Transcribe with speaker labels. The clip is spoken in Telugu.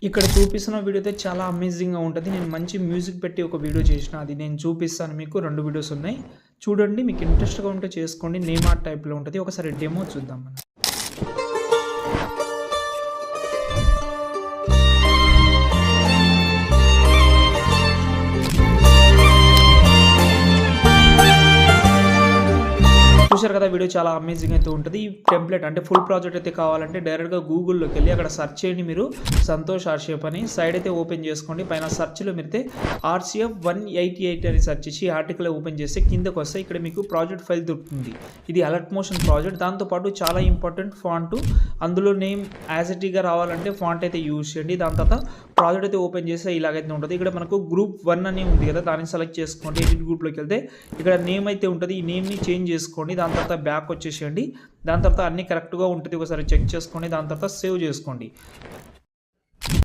Speaker 1: ఇక్కడ చూపిస్తున్న వీడియో అయితే చాలా అమేజింగ్‌గా ఉంటది. నేను మంచి మ్యూజిక్ పెట్టి ఒక వీడియో చేసిన. అది నేను చూపిస్తాను మీకు. 2 వీడియోస్ ఉన్నాయి. చూడండి, మీకు ఇంట్రెస్ట్‌గా ఉంటే చేసుకోండి. నేమ్ ఆర్ట్ టైప్‌లో ఉంటది. ఒకసారి డెమో చూద్దాం మనం. చూశారు కదా, వీడియో చాలా అమేజింగ్ అయితే ఉంటుంది. ఈ టెంప్లెట్ అంటే ఫుల్ ప్రాజెక్ట్ అయితే కావాలంటే డైరెక్ట్‌గా గూగుల్‌లోకి వెళ్ళి అక్కడ సెర్చ్ చేయండి మీరు. సంతోష్ ఆర్షిఎఫ్ అని సైడ్ అయితే ఓపెన్ చేసుకోండి. పైన సెర్చ్‌లో మీరైతే ఆర్షిఎఫ్ 188 అని సెర్చ్ చేసి ఆర్టికల్ ఓపెన్ చేస్తే కిందకి వస్తే ఇక్కడ మీకు ప్రాజెక్ట్ ఫైల్ దొరుకుతుంది. ఇది అలర్ట్ మోషన్ ప్రాజెక్ట్. దాంతోపాటు చాలా ఇంపార్టెంట్ ఫాంట్, అందులో నేమ్ యాజ్ ఇట్ ఈస్‌గా రావాలంటే ఫాంట్ అయితే యూజ్ చేయండి. దాని తర్వాత ప్రాజెక్ట్ అయితే ఓపెన్ చేస్తే ఇలాగైతే ఉంటుంది. ఇక్కడ మనకు గ్రూప్ 1 అని ఉంది కదా, దాన్ని సెలెక్ట్ చేసుకోండి. ఎడిట్ గ్రూప్‌లోకి వెళ్తే ఇక్కడ నేమ్ అయితే ఉంటుంది. ఈ నేమ్‌ని చేంజ్ చేసుకోండి. దాని తర్వాత బ్యాక్ వచ్చేసేయండి. దాని తర్వాత అన్నీ కరెక్ట్‌గా ఉంటుంది. ఒకసారి చెక్ చేసుకోండి. దాని తర్వాత సేవ్ చేసుకోండి.